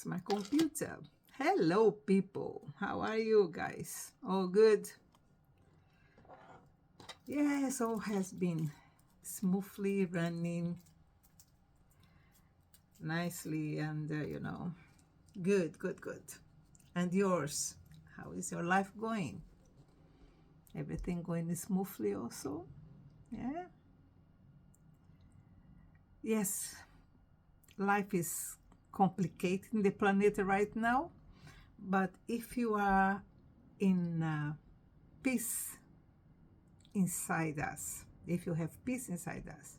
That's my computer. Hello, people. How are you guys? All good? Yes, all has been smoothly running nicely and, good, good, good. And yours? How is your life going? Everything going smoothly also? Yeah? Yes, life is complicating the planet right now, but if you are in peace inside us, if you have peace inside us,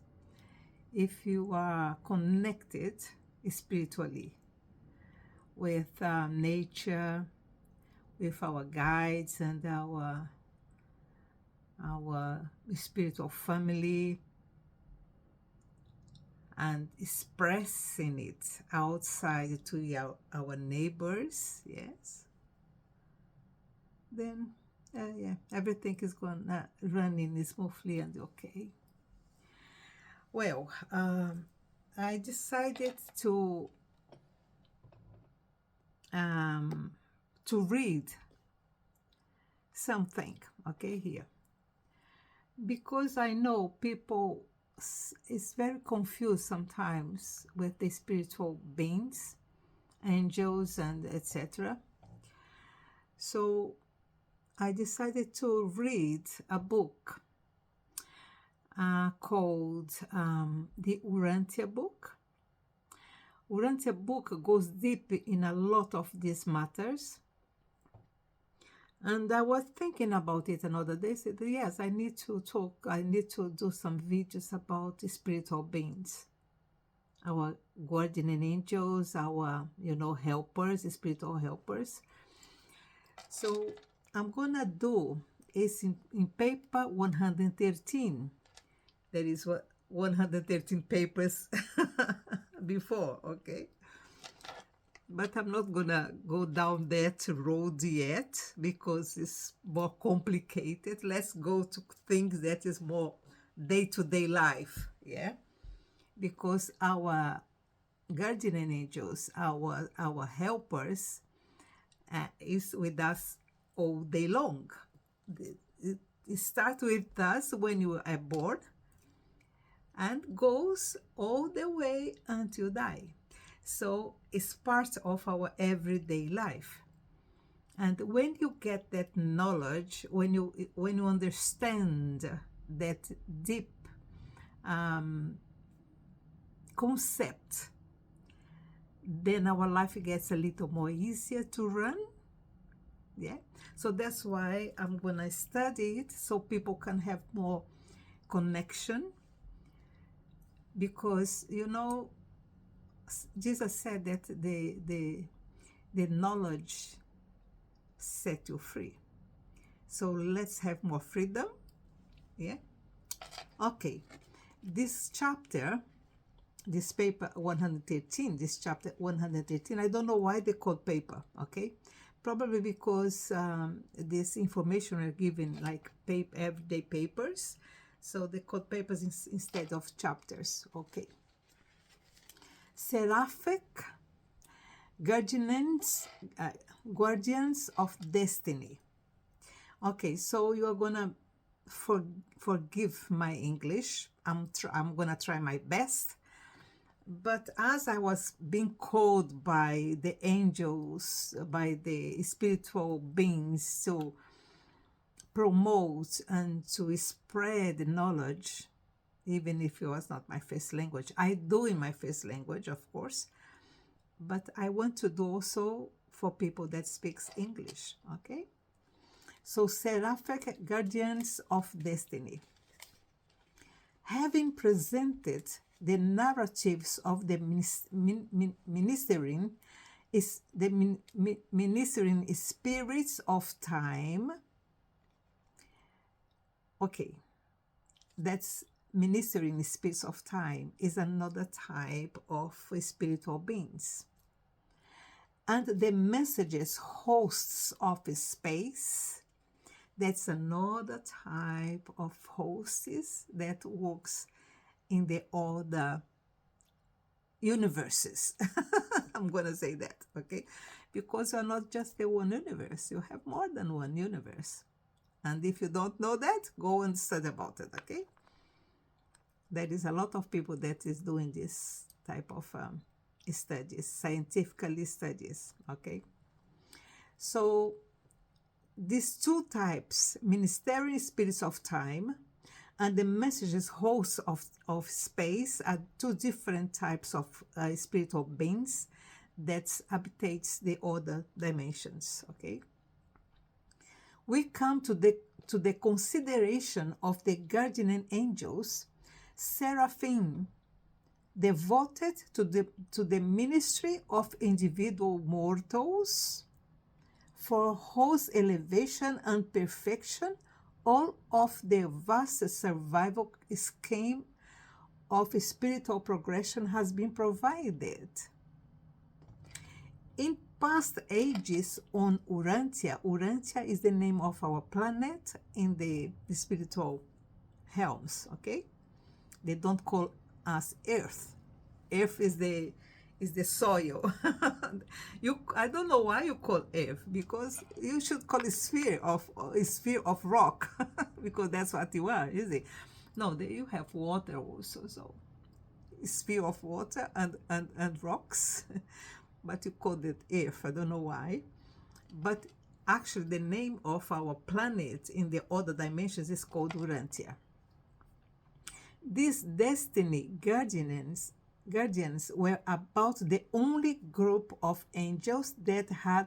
if you are connected spiritually with nature, with our guides and our spiritual family, and expressing it outside to our neighbors, yes, then yeah, everything is going running smoothly and okay. Well, I decided to read something, okay, here, because I know people is very confused sometimes with the spiritual beings, angels, and etc. So I decided to read a book called the Urantia Book. Urantia Book goes deep in a lot of these matters. And I was thinking about it another day. I said, yes, I need to do some videos about spiritual beings, our guardian angels, our, helpers, spiritual helpers. So I'm gonna do is in paper 113. There is 113 papers before, okay? But I'm not gonna go down that road yet because it's more complicated. Let's go to things that is more day-to-day life, yeah? Because our guardian angels, our helpers, is with us all day long. It starts with us when you are born and goes all the way until die. So it's part of our everyday life. And when you get that knowledge, when you understand that deep concept, then our life gets a little more easier to run. Yeah. So that's why I'm gonna study it so people can have more connection. Because Jesus said that the knowledge set you free. So let's have more freedom. Yeah. Okay. This chapter, this paper 113, this chapter 113, I don't know why they call paper, okay? Probably because this information are given like everyday papers. So they call papers instead of chapters, okay? Seraphic Guardians of Destiny. Okay, so you are gonna forgive my English. I'm gonna try my best. But as I was being called by the angels, by the spiritual beings to promote and to spread knowledge, even if it was not my first language. I do in my first language, of course, but I want to do also for people that speaks English, okay? So Seraphic Guardians of Destiny. Having presented the narratives of the ministering spirits of time. Okay, that's ministering spirits of time is another type of spiritual beings. And the messages hosts of space, that's another type of hosts that works in the other universes. I'm going to say that, okay? Because you're not just the one universe. You have more than one universe. And if you don't know that, go and study about it, okay? There is a lot of people that is doing this type of studies, scientifically studies, okay? So these two types, ministering spirits of time and the messages hosts of space, are two different types of spiritual beings that habitates the other dimensions, okay? We come to the consideration of the guardian angels, seraphim, devoted to the ministry of individual mortals for whose elevation and perfection all of the vast survival scheme of spiritual progression has been provided. In past ages on Urantia, Urantia is the name of our planet in the spiritual realms, okay? They don't call us Earth. Earth is the soil. I don't know why you call Earth, because you should call it sphere of rock, because that's what you are, is it? No, you have water also, so sphere of water and rocks, but you called it Earth. I don't know why, but actually the name of our planet in the other dimensions is called Urantia. These destiny guardians were about the only group of angels that had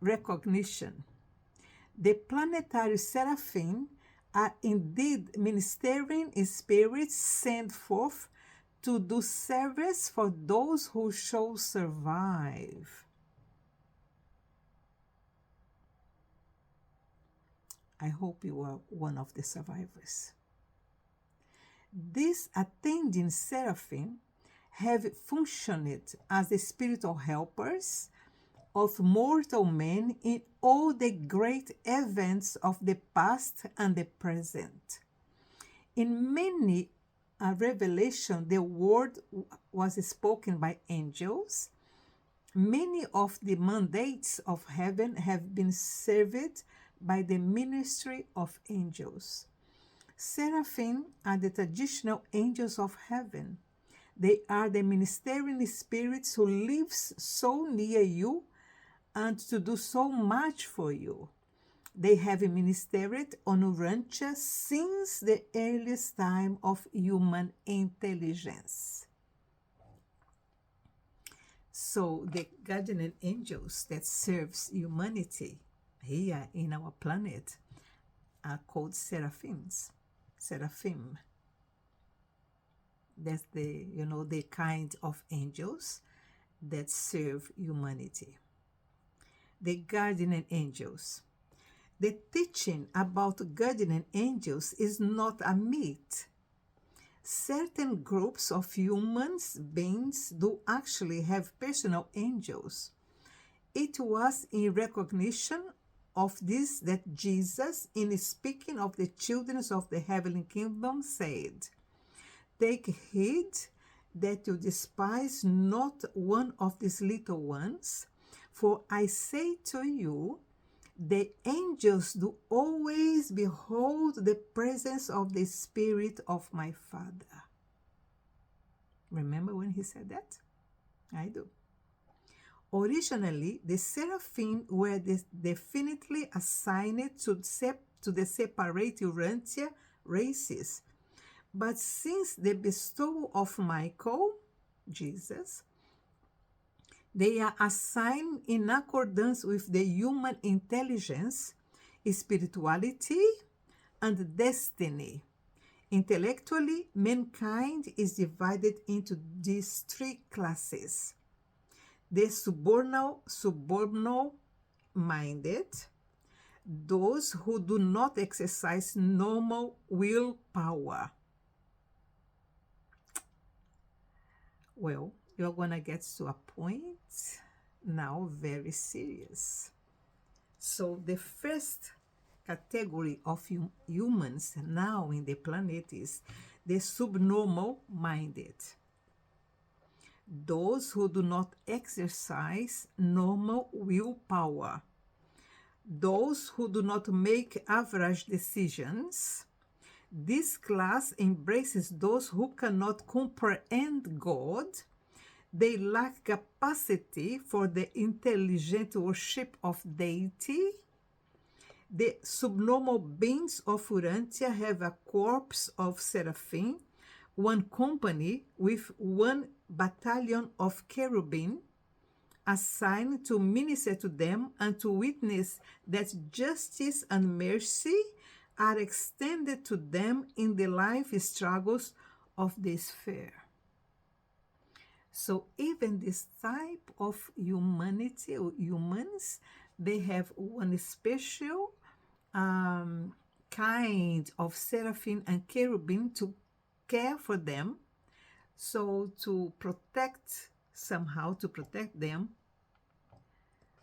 recognition. The planetary seraphim are indeed ministering spirits sent forth to do service for those who shall survive. I hope you are one of the survivors. These attending seraphim have functioned as the spiritual helpers of mortal men in all the great events of the past and the present. In many revelation, the word was spoken by angels. Many of the mandates of heaven have been served by the ministry of angels. Seraphim are the traditional angels of heaven. They are the ministering spirits who live so near you and to do so much for you. They have ministered on Urantia since the earliest time of human intelligence. So the guardian angels that serves humanity here in our planet are called seraphims. Seraphim. That's the kind of angels that serve humanity. The guardian angels. The teaching about guardian angels is not a myth. Certain groups of human beings do actually have personal angels. It was in recognition of this that Jesus, in speaking of the children of the heavenly kingdom, said, "Take heed that you despise not one of these little ones, for I say to you, the angels do always behold the presence of the Spirit of my Father." Remember when he said that? I do. Originally, the seraphim were definitely assigned to the separate Urantia races. But since the bestowal of Michael, Jesus, they are assigned in accordance with the human intelligence, spirituality, and destiny. Intellectually, mankind is divided into these three classes: the subordinal-minded, those who do not exercise normal willpower. Well, you're going to get to a point now very serious. So the first category of humans now in the planet is the subnormal minded. those who do not exercise normal willpower, those who do not make average decisions. This class embraces those who cannot comprehend God. They lack capacity for the intelligent worship of deity. The subnormal beings of Urantia have a corps of seraphim, one company with one battalion of cherubim, assigned to minister to them and to witness that justice and mercy are extended to them in the life struggles of the sphere. So even this type of humanity or humans, they have one special kind of seraphim and cherubim to care for them, so to protect them,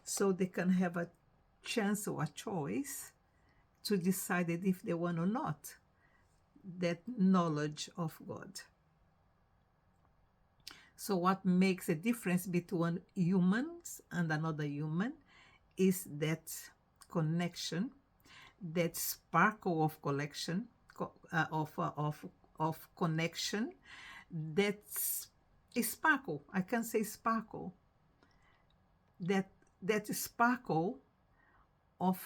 so they can have a chance or a choice to decide if they want or not that knowledge of God. So what makes a difference between humans and another human is that connection, that sparkle of connection, of connection, that sparkle. I can say sparkle. That sparkle of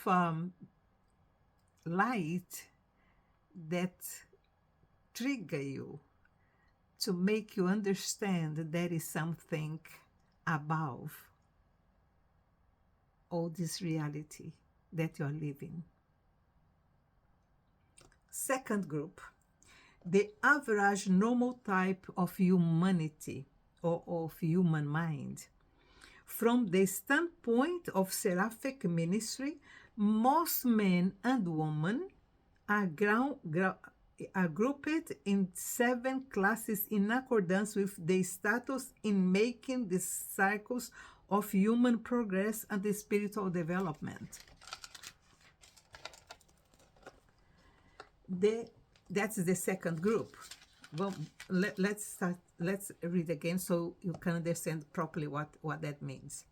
light that trigger you to make you understand that there is something above all this reality that you are living. Second group, the average normal type of humanity or of human mind. From the standpoint of Seraphic ministry, most men and women are grouped in 7 classes in accordance with the status in making the cycles of human progress and the spiritual development. That's the second group. Well, let's read again so you can understand properly what that means.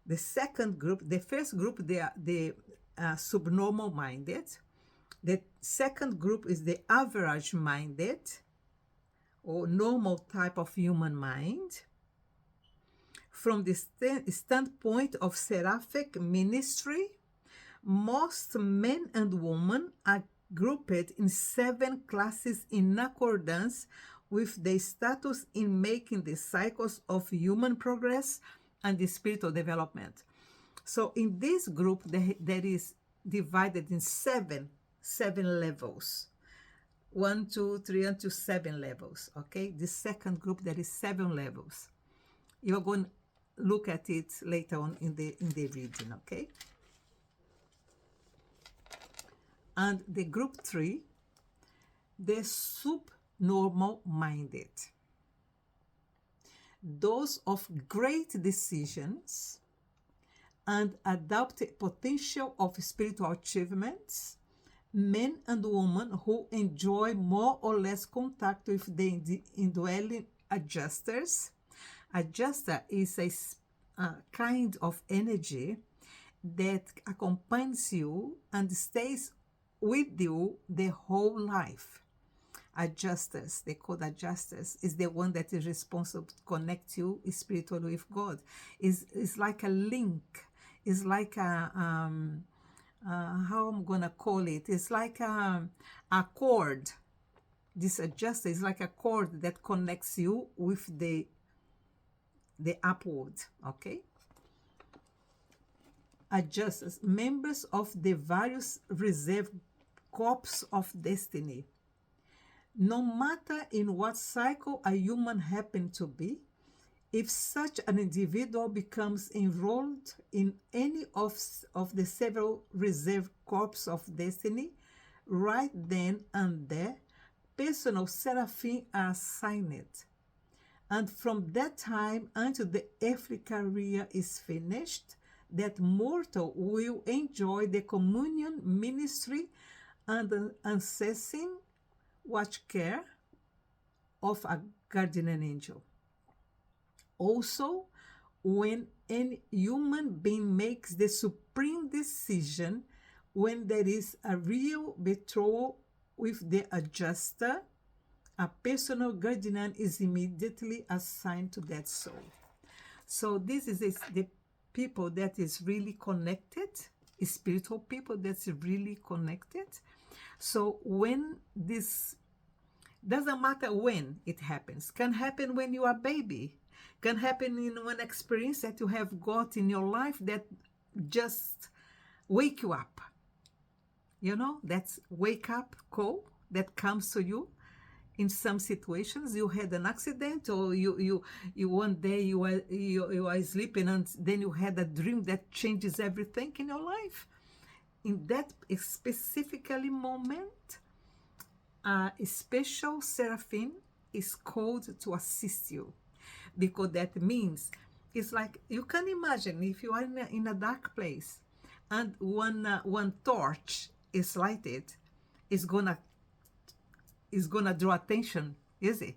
The second group, the first group, they are the subnormal minded. The second group is the average minded or normal type of human mind. From the standpoint of Seraphic ministry, most men and women are grouped in 7 classes in accordance with the status in making the cycles of human progress and the spiritual development. So in this group, there is divided in 7 levels. 1, 2, 3, until 7 levels. Okay, the second group, there is 7 levels. You're going to look at it later on in the reading. Okay. And the group 3, the subnormal minded. Those of great decisions and adapted potential of spiritual achievements, men and women who enjoy more or less contact with the indwelling adjusters. Adjuster is a kind of energy that accompanies you and stays with you the whole life. Adjusters, they called adjusters, is the one that is responsible to connect you spiritually with God. It's like a link. It's like a how I'm gonna call it? It's like a cord. This adjuster is like a cord that connects you with the upward. Okay. Adjusters, members of the various reserve corps of destiny. No matter in what cycle a human happens to be, if such an individual becomes enrolled in any of the several reserve corps of destiny, right then and there, personal seraphim are assigned. And from that time until the earthly career is finished, that mortal will enjoy the communion ministry and the unceasing watch care of a guardian angel. Also, when any human being makes the supreme decision, when there is a real betrothed with the adjuster, a personal guardian is immediately assigned to that soul. So this is the people that is really connected, spiritual people that's really connected. So when this, doesn't matter when it happens, can happen when you are a baby, can happen in one experience that you have got in your life that just wake you up. You know, that's wake up call that comes to you. In some situations, you had an accident, or you one day you are sleeping, and then you had a dream that changes everything in your life. In that specifically moment, a special seraphim is called to assist you, because that means it's like, you can imagine if you are in a dark place and one torch is lighted, it's gonna draw attention, is it?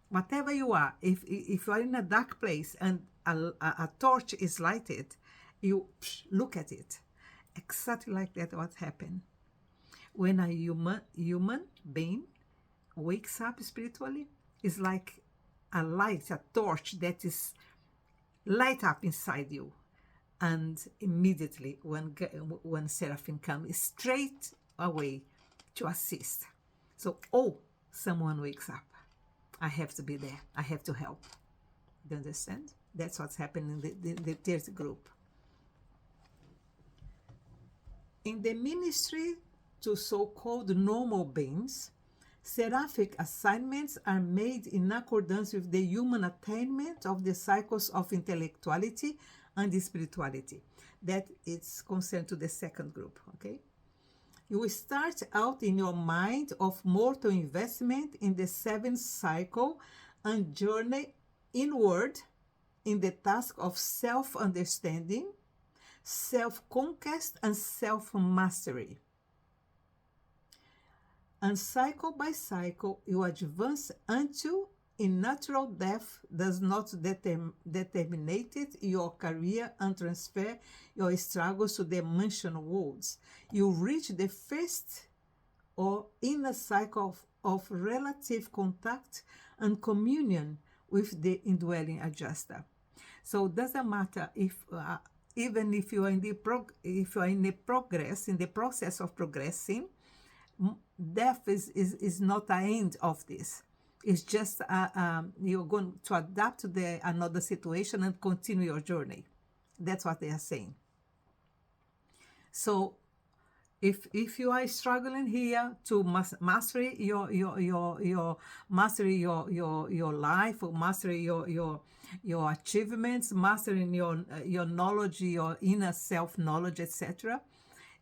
Whatever you are, if you are in a dark place and a torch is lighted, you look at it. Exactly like that what happened. When a human being wakes up spiritually, it's like a light, a torch that is light up inside you. And immediately when Seraphim comes straight away to assist. So, someone wakes up. I have to be there. I have to help. You understand? That's what's happening in the third group. In the ministry to so-called normal beings, seraphic assignments are made in accordance with the human attainment of the cycles of intellectuality and spirituality. That is concerned to the second group, okay? You will start out in your mind of mortal investment in the seventh cycle and journey inward in the task of self-understanding, self-conquest, and self-mastery. And cycle by cycle, you advance until in natural death does not determinate your career and transfer your struggles to the mansion worlds. You reach the first or inner cycle of relative contact and communion with the indwelling adjuster. So it doesn't matter if even if you are in the process of progressing, death is not the end of this. It's just you're going to adapt to another situation and continue your journey. That's what they are saying. So if you are struggling here to master your life, or master your achievements, mastering your knowledge, your inner self knowledge, etc.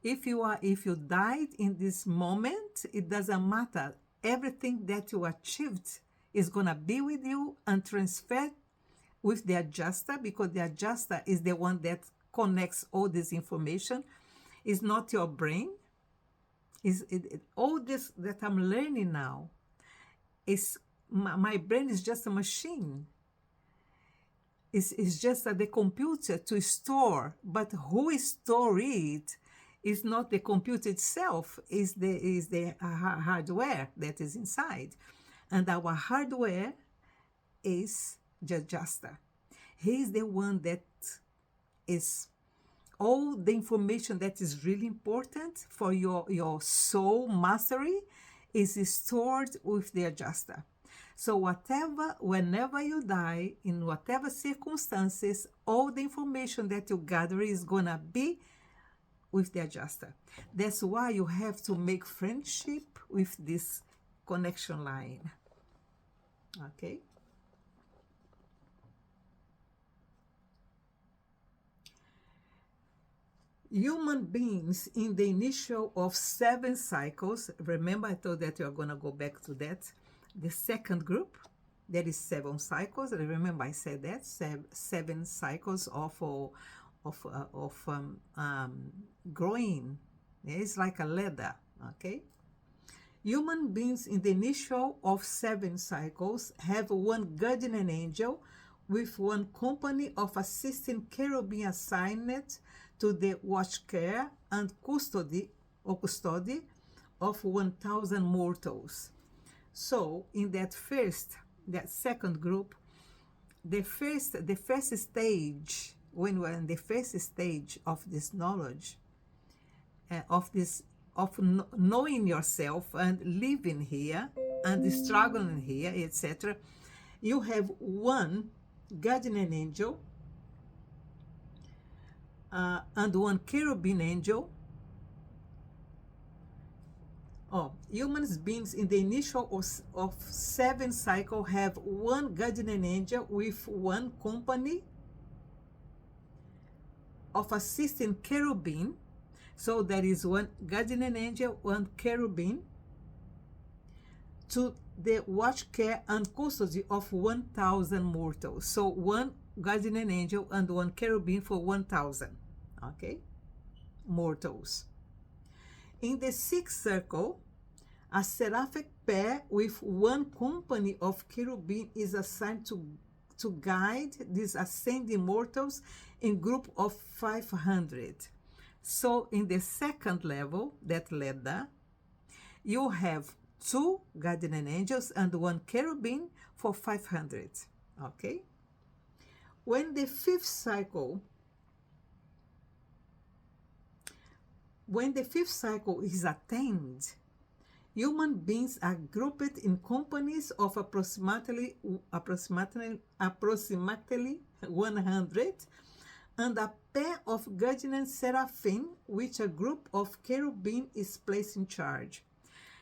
If you died in this moment, it doesn't matter. Everything that you achieved is going to be with you and transferred with the adjuster, because the adjuster is the one that connects all this information. It's not your brain. All this that I'm learning now is my brain is just a machine. It's just the computer to store, but who store it is not the computer itself, is the hardware that is inside. And our hardware is the adjuster. He is the one that is all the information that is really important for your soul mastery is stored with the adjuster. So whenever you die, in whatever circumstances, all the information that you gather is gonna be with the adjuster. That's why you have to make friendship with this connection line. Okay? Human beings in the initial of 7 cycles, remember I told that you're going to go back to that. The second group, there is 7 cycles. Remember I said that, 7 cycles of growing. It's like a ladder, okay? Human beings in the initial of 7 cycles have one guardian angel with one company of assisting cherubim assigned to the watch care and custody of 1,000 mortals. So in that second group, the first stage, when we're in the first stage of this knowledge, knowing yourself and living here and struggling here, etc., you have one guardian angel and one cherubim angel. Human beings in the initial of 7 cycle have one guardian angel with one company of assisting cherubim. So there is one guardian angel, one cherubim to the watch, care, and custody of 1,000 mortals. So one guardian angel and one cherubim for 1,000, okay, mortals. In the 6th circle, a seraphic pair with one company of cherubim is assigned to guide these ascending mortals in group of 500. So in the 2nd level, that ladder, you have 2 guardian angels and 1 cherubim for 500, okay? When the 5th cycle is attained, human beings are grouped in companies of approximately 100, and a pair of guardian seraphim, which a group of cherubim is placed in charge.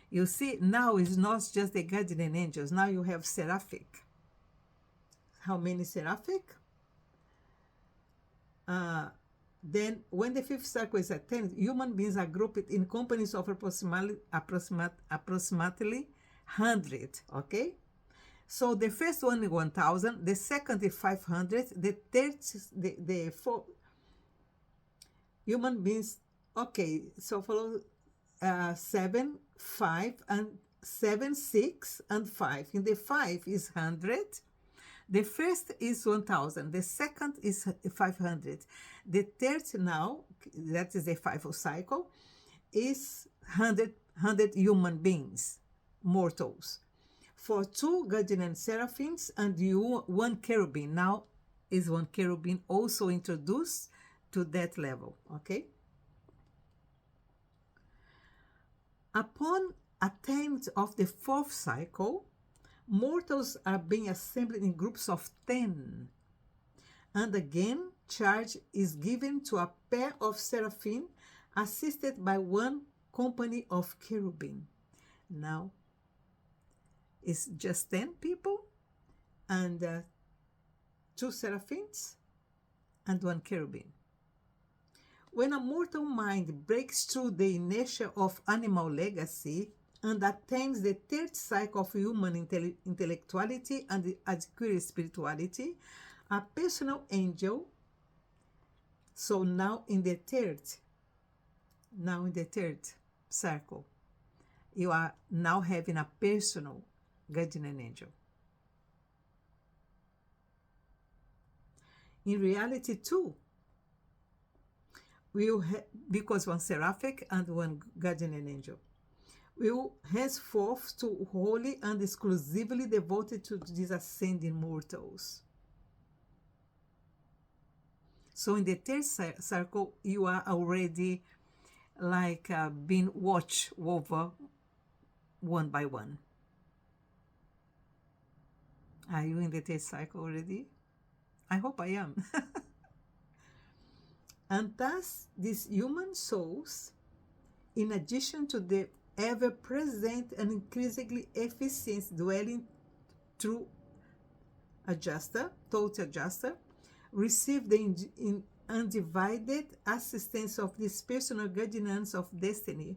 You see, now it's not just the guardian angels, now you have seraphic. How many seraphic? Then when the 5th cycle is attained, human beings are grouped in companies of approximately 100, okay? So the first one is 1,000, the second is 500, the third, the four human beings, okay, so follow 7, 5, and 7, 6, and 5. In the 5 is 100. The first is 1,000. The second is 500. The third now, that is the 5th cycle, is 100 human beings, mortals. For 2 guardian seraphims and 1 cherubim. Now is 1 cherubim also introduced to that level, okay? Upon attainment of the 4th cycle, mortals are being assembled in groups of 10. And again, charge is given to a pair of seraphim assisted by 1 company of cherubim. Now, it's just 10 people and 2 seraphims and 1 cherubim. When a mortal mind breaks through the inertia of animal legacy and attains the 3rd cycle of human intellectuality and acquires spirituality, a personal angel, so now in the third circle, you are now having a personal guardian angel. In reality, too, because 1 seraphic and 1 guardian angel, will henceforth to wholly and exclusively devoted to these ascending mortals. So in the 3rd circle, you are already like being watched over one by one. Are you in the 3rd cycle already? I hope I am. And thus, these human souls, in addition to the ever-present and increasingly efficient dwelling through thought adjuster, receive the undivided assistance of these personal guardians of destiny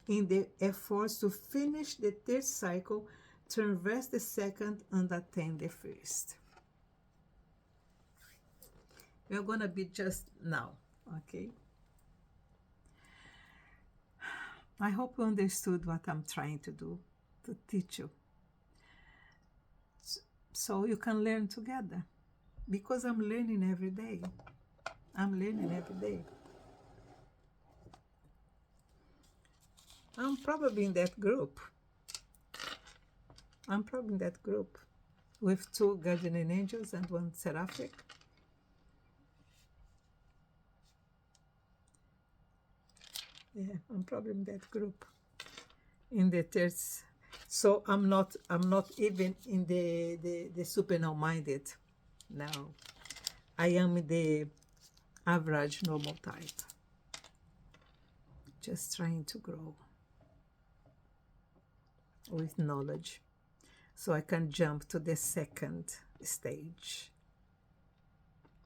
in the efforts to finish the 3rd cycle, traverse the 2nd, and attain the 1st. We're going to be just now, okay? I hope you understood what I'm trying to do, to teach you. so you can learn together, because I'm learning every day. I'm learning every day. I'm probably in that group. I'm probably in that group with 2 guardian angels and 1 seraphic. Yeah, I'm probably in that group. In the third, so I'm not even in the supernal minded. No, I am the average normal type. Just trying to grow with knowledge, so I can jump to the second stage,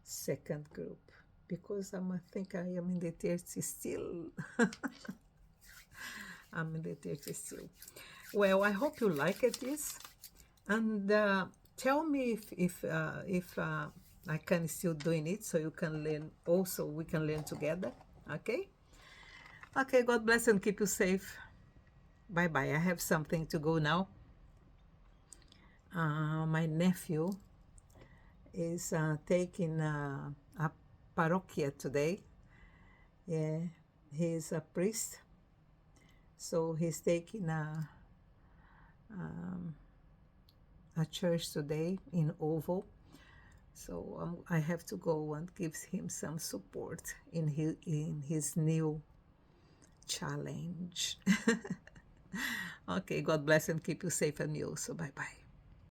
second group, because I think I am in the 30 still. I'm in the 30 still. Well, I hope you liked this, and tell me if I can still doing it, so you can learn also. We can learn together. Okay. Okay. God bless and keep you safe. Bye bye. I have something to go now. My nephew is taking a parochia today. Yeah, he's a priest, so he's taking a church today in Oval. So I have to go and give him some support in his new challenge. Okay, God bless and keep you safe, and you also. Bye bye.